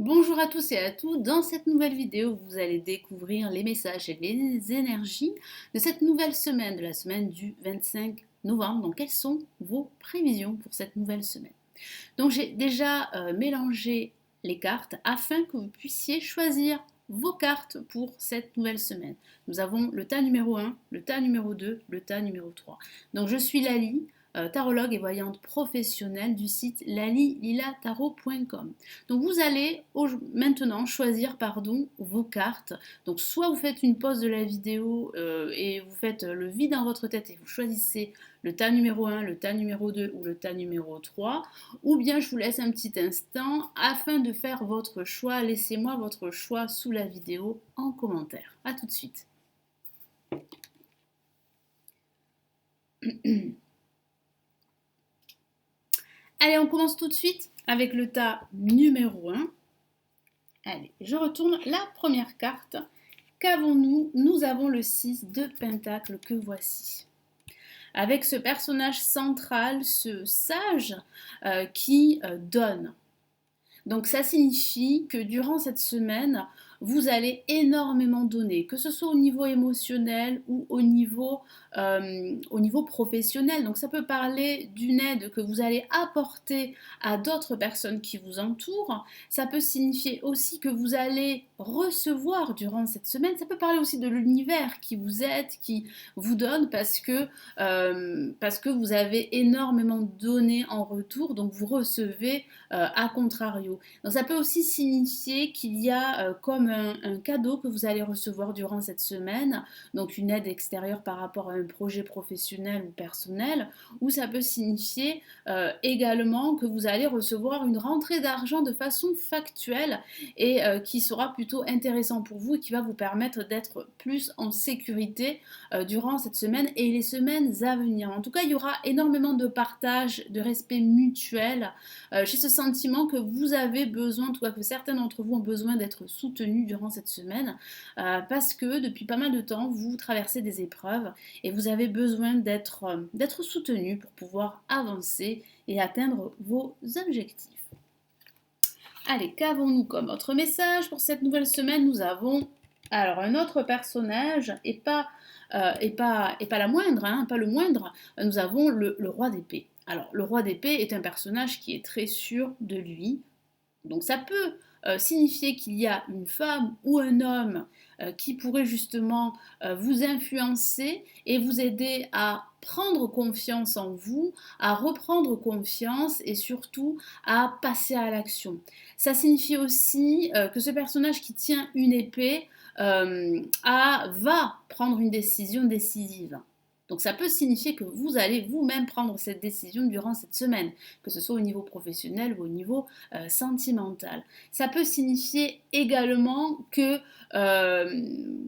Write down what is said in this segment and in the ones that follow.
Bonjour à tous et à toutes, dans cette nouvelle vidéo vous allez découvrir les messages et les énergies de cette nouvelle semaine, de la semaine du 25 novembre. Donc quelles sont vos prévisions pour cette nouvelle semaine? Donc j'ai déjà mélangé les cartes afin que vous puissiez choisir vos cartes pour cette nouvelle semaine. Nous avons le tas numéro 1, le tas numéro 2, le tas numéro 3. Donc je suis Lali, tarologue et voyante professionnelle du site lalililatarot.com. Donc vous allez maintenant choisir vos cartes. Donc soit vous faites une pause de la vidéo et vous faites le vide dans votre tête et vous choisissez le tas numéro 1, le tas numéro 2 ou le tas numéro 3, ou bien je vous laisse un petit instant afin de faire votre choix. Laissez-moi votre choix sous la vidéo en commentaire. A tout de suite. Allez, on commence tout de suite avec le tas numéro 1. Allez, je retourne la première carte. Qu'avons-nous? Nous avons le 6 de Pentacle que voici. Avec ce personnage central, ce sage qui donne. Donc ça signifie que durant cette semaine, vous allez énormément donner, que ce soit au niveau émotionnel ou au niveau professionnel. Donc ça peut parler d'une aide que vous allez apporter à d'autres personnes qui vous entourent. Ça peut signifier aussi que vous allez recevoir durant cette semaine. Ça peut parler aussi de l'univers qui vous aide, qui vous donne parce que vous avez énormément donné en retour. Donc vous recevez à contrario. Donc ça peut aussi signifier qu'il y a comme un cadeau que vous allez recevoir durant cette semaine, donc une aide extérieure par rapport à un projet professionnel ou personnel, ou ça peut signifier également que vous allez recevoir une rentrée d'argent de façon factuelle et qui sera plutôt intéressant pour vous et qui va vous permettre d'être plus en sécurité durant cette semaine et les semaines à venir. En tout cas, il y aura énormément de partage, de respect mutuel. J'ai ce sentiment que vous avez besoin, en tout cas que certains d'entre vous ont besoin d'être soutenus durant cette semaine parce que depuis pas mal de temps, vous traversez des épreuves et vous avez besoin d'être soutenus pour pouvoir avancer et atteindre vos objectifs. Allez, qu'avons-nous comme autre message pour cette nouvelle semaine? Nous avons alors un autre personnage et pas la moindre, hein, pas le moindre. Nous avons le roi d'épée. Alors, le roi d'épée est un personnage qui est très sûr de lui. Donc, ça peut signifier qu'il y a une femme ou un homme qui pourrait justement vous influencer et vous aider à prendre confiance en vous, à reprendre confiance et surtout à passer à l'action. Ça signifie aussi que ce personnage qui tient une épée va prendre une décision décisive. Donc ça peut signifier que vous allez vous-même prendre cette décision durant cette semaine, que ce soit au niveau professionnel ou au niveau sentimental. Ça peut signifier également que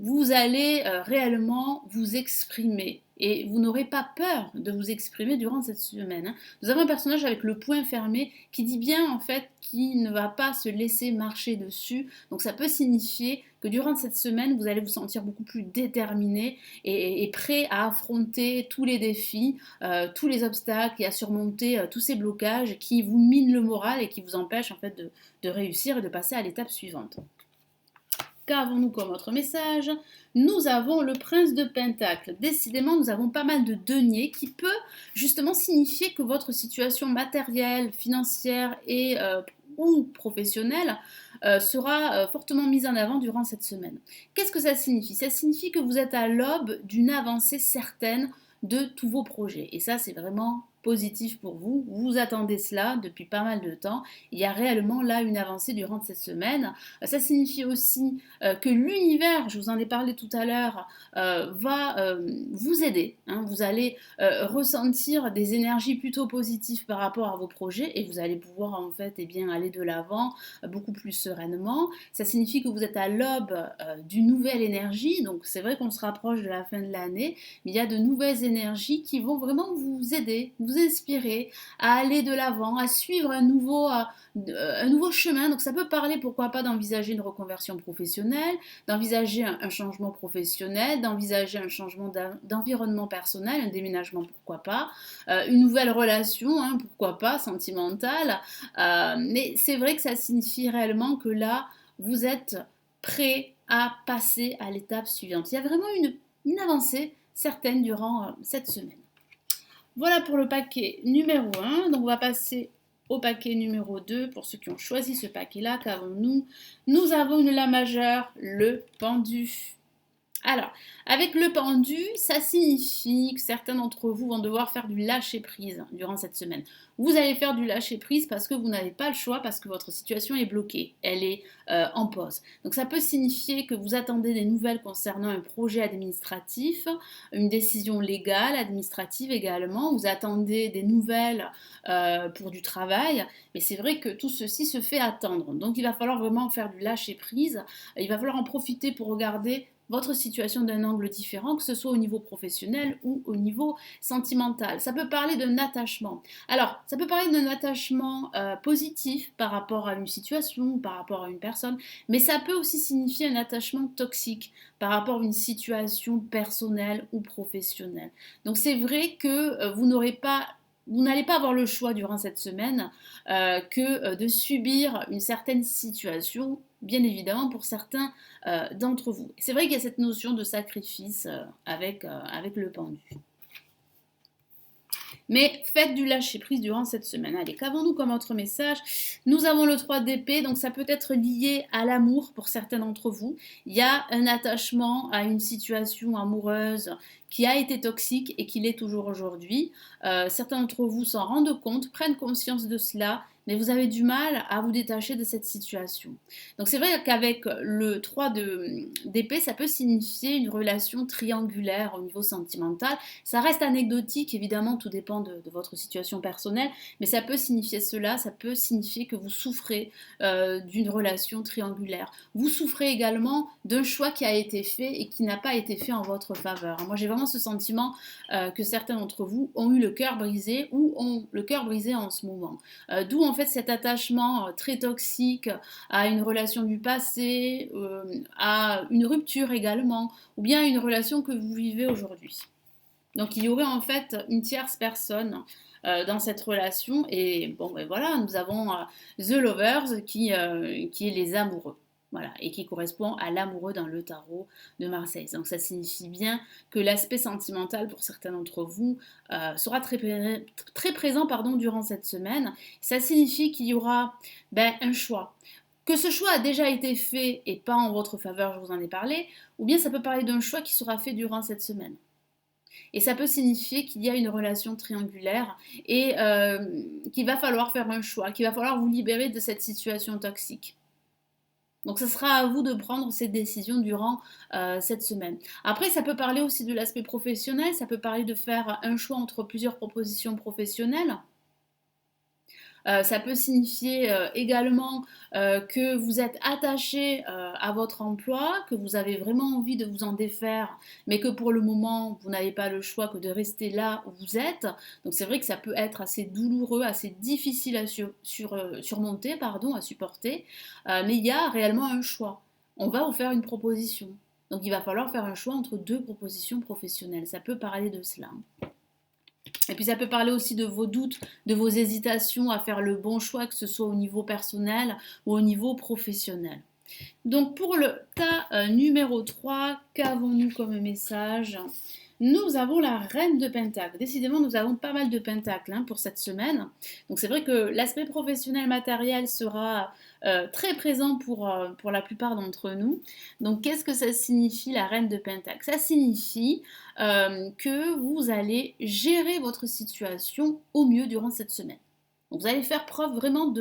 vous allez réellement vous exprimer. Et vous n'aurez pas peur de vous exprimer durant cette semaine. Hein. Nous avons un personnage avec le poing fermé qui dit bien en fait qu'il ne va pas se laisser marcher dessus. Donc ça peut signifier que durant cette semaine, vous allez vous sentir beaucoup plus déterminé et prêt à affronter tous les défis, tous les obstacles et à surmonter tous ces blocages qui vous minent le moral et qui vous empêchent en fait de réussir et de passer à l'étape suivante. Qu'avons-nous comme autre message? Nous avons le prince de Pentacle. Décidément, nous avons pas mal de deniers qui peut justement signifier que votre situation matérielle, financière et ou professionnelle sera fortement mise en avant durant cette semaine. Qu'est-ce que ça signifie? Ça signifie que vous êtes à l'aube d'une avancée certaine de tous vos projets. Et ça, c'est vraiment positif pour vous. Vous attendez cela depuis pas mal de temps. Il y a réellement là une avancée durant cette semaine. Ça signifie aussi que l'univers, je vous en ai parlé tout à l'heure, va vous aider. Hein. Vous allez ressentir des énergies plutôt positives par rapport à vos projets et vous allez pouvoir en fait aller de l'avant beaucoup plus sereinement. Ça signifie que vous êtes à l'aube d'une nouvelle énergie. Donc c'est vrai qu'on se rapproche de la fin de l'année, mais il y a de nouvelles énergies qui vont vraiment vous aider vous inspirer à aller de l'avant, à suivre un nouveau chemin. Donc ça peut parler, pourquoi pas, d'envisager une reconversion professionnelle, d'envisager un changement professionnel, d'envisager un changement d'environnement personnel, un déménagement, pourquoi pas, une nouvelle relation, hein, pourquoi pas, sentimentale. Mais c'est vrai que ça signifie réellement que là, vous êtes prêt à passer à l'étape suivante. Il y a vraiment une avancée certaine durant cette semaine. Voilà pour le paquet numéro 1. Donc on va passer au paquet numéro 2. Pour ceux qui ont choisi ce paquet-là, qu'avons-nous? Nous avons une La majeure, le pendu. Alors, avec le pendu, ça signifie que certains d'entre vous vont devoir faire du lâcher-prise durant cette semaine. Vous allez faire du lâcher-prise parce que vous n'avez pas le choix, parce que votre situation est bloquée, elle est en pause. Donc ça peut signifier que vous attendez des nouvelles concernant un projet administratif, une décision légale, administrative également, vous attendez des nouvelles pour du travail, mais c'est vrai que tout ceci se fait attendre. Donc il va falloir vraiment faire du lâcher-prise, il va falloir en profiter pour regarder votre situation d'un angle différent, que ce soit au niveau professionnel ou au niveau sentimental. Ça peut parler d'un attachement. Alors, ça peut parler d'un attachement positif par rapport à une situation, par rapport à une personne, mais ça peut aussi signifier un attachement toxique par rapport à une situation personnelle ou professionnelle. Donc c'est vrai que vous n'allez pas avoir le choix durant cette semaine que de subir une certaine situation, bien évidemment pour certains d'entre vous. C'est vrai qu'il y a cette notion de sacrifice avec le pendu. Mais faites du lâcher-prise durant cette semaine. Allez, qu'avons-nous comme autre message? Nous avons le 3 d'épée, donc ça peut être lié à l'amour pour certains d'entre vous. Il y a un attachement à une situation amoureuse qui a été toxique et qui l'est toujours aujourd'hui. Certains d'entre vous s'en rendent compte, prennent conscience de cela, mais vous avez du mal à vous détacher de cette situation. Donc c'est vrai qu'avec le 3 d'épée, ça peut signifier une relation triangulaire au niveau sentimental. Ça reste anecdotique, évidemment, tout dépend de votre situation personnelle, mais ça peut signifier cela, ça peut signifier que vous souffrez d'une relation triangulaire. Vous souffrez également d'un choix qui a été fait et qui n'a pas été fait en votre faveur. Moi, j'ai vraiment ce sentiment que certains d'entre vous ont eu le cœur brisé ou ont le cœur brisé en ce moment. D'où en fait cet attachement très toxique à une relation du passé, à une rupture également, ou bien à une relation que vous vivez aujourd'hui. Donc il y aurait en fait une tierce personne dans cette relation et bon ben voilà, nous avons The Lovers qui est les amoureux. Voilà, et qui correspond à l'amoureux dans le tarot de Marseille. Donc ça signifie bien que l'aspect sentimental pour certains d'entre vous sera très présent durant cette semaine. Ça signifie qu'il y aura un choix. Que ce choix a déjà été fait et pas en votre faveur, je vous en ai parlé, ou bien ça peut parler d'un choix qui sera fait durant cette semaine. Et ça peut signifier qu'il y a une relation triangulaire et qu'il va falloir faire un choix, qu'il va falloir vous libérer de cette situation toxique. Donc ce sera à vous de prendre ces décisions durant cette semaine. Après, ça peut parler aussi de l'aspect professionnel, ça peut parler de faire un choix entre plusieurs propositions professionnelles. Ça peut signifier également que vous êtes attaché à votre emploi, que vous avez vraiment envie de vous en défaire, mais que pour le moment, vous n'avez pas le choix que de rester là où vous êtes. Donc c'est vrai que ça peut être assez douloureux, assez difficile à surmonter, à supporter, mais il y a réellement un choix. On va vous faire une proposition. Donc il va falloir faire un choix entre deux propositions professionnelles. Ça peut parler de cela. Et puis ça peut parler aussi de vos doutes, de vos hésitations à faire le bon choix, que ce soit au niveau personnel ou au niveau professionnel. Donc pour le tas numéro 3, qu'avons-nous comme message? Nous avons la reine de Pentacle. Décidément, nous avons pas mal de Pentacles pour cette semaine. Donc c'est vrai que l'aspect professionnel matériel sera très présent pour la plupart d'entre nous. Donc qu'est-ce que ça signifie la reine de Pentacle? Ça signifie que vous allez gérer votre situation au mieux durant cette semaine. Donc vous allez faire preuve vraiment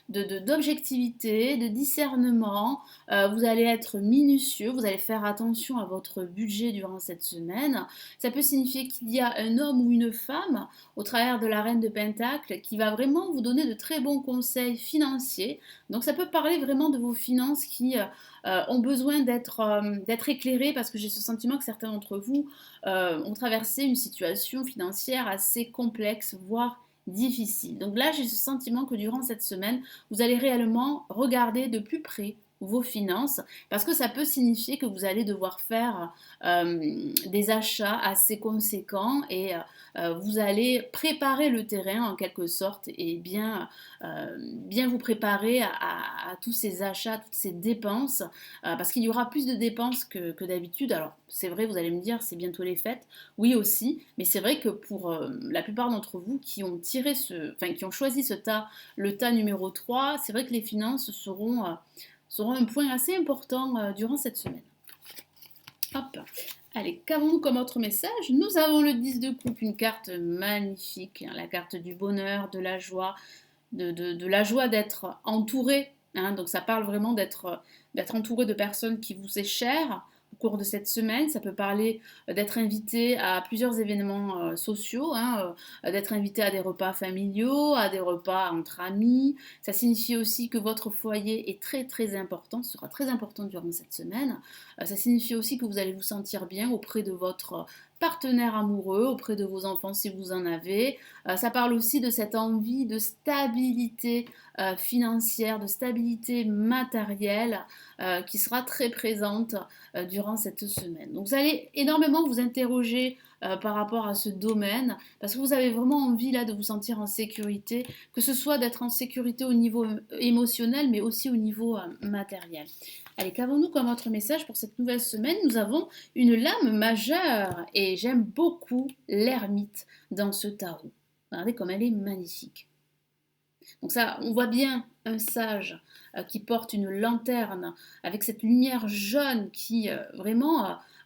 d'objectivité, de discernement. Vous allez être minutieux, vous allez faire attention à votre budget durant cette semaine. Ça peut signifier qu'il y a un homme ou une femme au travers de la reine de Pentacle qui va vraiment vous donner de très bons conseils financiers. Donc ça peut parler vraiment de vos finances qui ont besoin d'être éclairées parce que j'ai ce sentiment que certains d'entre vous ont traversé une situation financière assez complexe, voire difficile. Donc là, j'ai ce sentiment que durant cette semaine, vous allez réellement regarder de plus près vos finances parce que ça peut signifier que vous allez devoir faire des achats assez conséquents et vous allez préparer le terrain en quelque sorte et bien vous préparer à tous ces achats, toutes ces dépenses parce qu'il y aura plus de dépenses que d'habitude. Alors c'est vrai, vous allez me dire, c'est bientôt les fêtes. Oui aussi, mais c'est vrai que pour la plupart d'entre vous qui ont qui ont choisi le tas numéro 3, c'est vrai que les finances seront un point assez important durant cette semaine. Hop. Allez, qu'avons-nous comme autre message? Nous avons le 10 de coupe, une carte magnifique, hein, la carte du bonheur, de la joie, de la joie d'être entouré. Hein, donc ça parle vraiment d'être entouré de personnes qui vous est chères au cours de cette semaine. Ça peut parler d'être invité à plusieurs événements sociaux, hein, d'être invité à des repas familiaux, à des repas entre amis. Ça signifie aussi que votre foyer est très très important, sera très important durant cette semaine. Ça signifie aussi que vous allez vous sentir bien auprès de votre partenaire amoureux, auprès de vos enfants si vous en avez. Ça parle aussi de cette envie de stabilité financière, de stabilité matérielle qui sera très présente durant cette semaine. Donc vous allez énormément vous interroger par rapport à ce domaine parce que vous avez vraiment envie là de vous sentir en sécurité, que ce soit d'être en sécurité au niveau émotionnel mais aussi au niveau matériel. Allez, qu'avons-nous comme autre message pour cette nouvelle semaine? Nous avons une lame majeure et j'aime beaucoup l'ermite dans ce tarot. Regardez comme elle est magnifique. Donc ça, on voit bien un sage qui porte une lanterne avec cette lumière jaune qui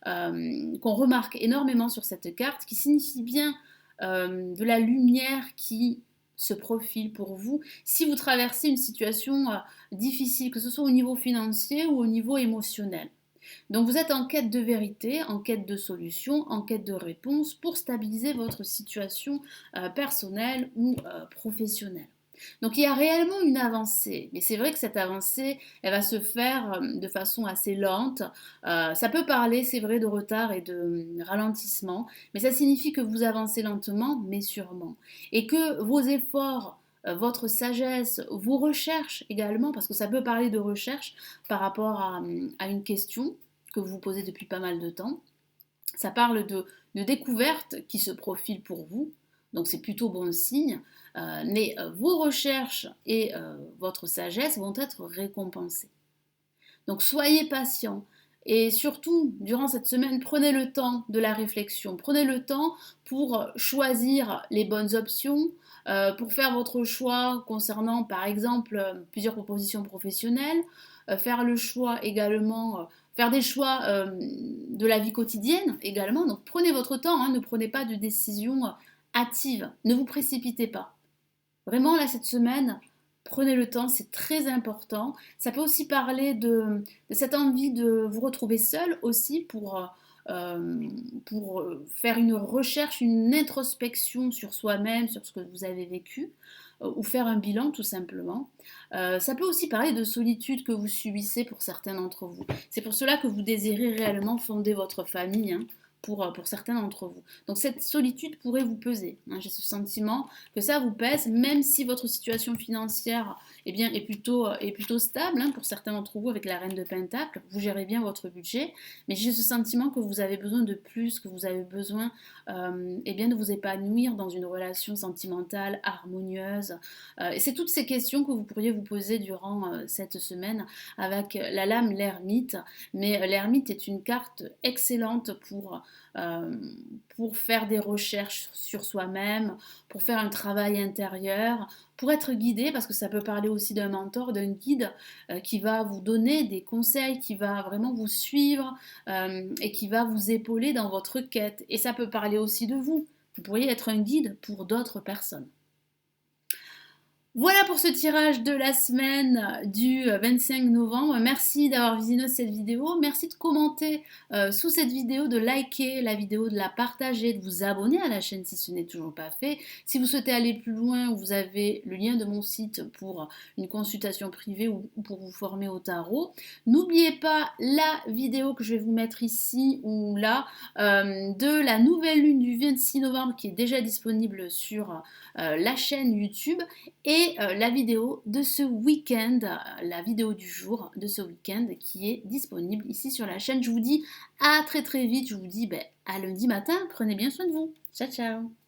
qu'on remarque énormément sur cette carte, qui signifie bien de la lumière qui se profile pour vous si vous traversez une situation difficile, que ce soit au niveau financier ou au niveau émotionnel. Donc vous êtes en quête de vérité, en quête de solution, en quête de réponse pour stabiliser votre situation personnelle ou professionnelle. Donc il y a réellement une avancée, mais c'est vrai que cette avancée, elle va se faire de façon assez lente. Ça peut parler, c'est vrai, de retard et de ralentissement, mais ça signifie que vous avancez lentement, mais sûrement. Et que vos efforts, votre sagesse, vos recherches également, parce que ça peut parler de recherche par rapport à une question que vous vous posez depuis pas mal de temps. Ça parle de découvertes qui se profilent pour vous, donc c'est plutôt bon signe, mais vos recherches et votre sagesse vont être récompensées. Donc soyez patient et surtout, durant cette semaine, prenez le temps de la réflexion, prenez le temps pour choisir les bonnes options, pour faire votre choix concernant par exemple plusieurs propositions professionnelles, faire le choix également, faire des choix de la vie quotidienne également. Donc prenez votre temps, hein, ne prenez pas de décisions hâtives, ne vous précipitez pas. Vraiment là cette semaine, prenez le temps, c'est très important. Ça peut aussi parler de cette envie de vous retrouver seul aussi pour faire une recherche, une introspection sur soi-même, sur ce que vous avez vécu, ou faire un bilan tout simplement. Ça peut aussi parler de solitude que vous subissez pour certains d'entre vous. C'est pour cela que vous désirez réellement fonder votre famille, hein, pour certains d'entre vous. Donc cette solitude pourrait vous peser. Hein. J'ai ce sentiment que ça vous pèse, même si votre situation financière eh bien, est plutôt stable hein, pour certains d'entre vous avec la reine de Pentacle. Vous gérez bien votre budget, mais j'ai ce sentiment que vous avez besoin de plus, que vous avez besoin eh bien, de vous épanouir dans une relation sentimentale, harmonieuse. Et c'est toutes ces questions que vous pourriez vous poser durant cette semaine avec la lame l'ermite. Mais l'ermite est une carte excellente pour faire des recherches sur soi-même, pour faire un travail intérieur, pour être guidé, parce que ça peut parler aussi d'un mentor, d'un guide qui va vous donner des conseils, qui va vraiment vous suivre et qui va vous épauler dans votre quête. Et ça peut parler aussi de vous. Vous pourriez être un guide pour d'autres personnes. Voilà pour ce tirage de la semaine du 25 novembre. Merci d'avoir visionné cette vidéo. Merci de commenter sous cette vidéo, de liker la vidéo, de la partager, de vous abonner à la chaîne si ce n'est toujours pas fait. Si vous souhaitez aller plus loin, vous avez le lien de mon site pour une consultation privée ou pour vous former au tarot. N'oubliez pas la vidéo que je vais vous mettre ici ou là de la nouvelle lune du 26 novembre qui est déjà disponible sur la chaîne YouTube et la vidéo de ce week-end, la vidéo du jour de ce week-end qui est disponible ici sur la chaîne. Je vous dis à très très vite, je vous dis à lundi matin, prenez bien soin de vous. Ciao ciao.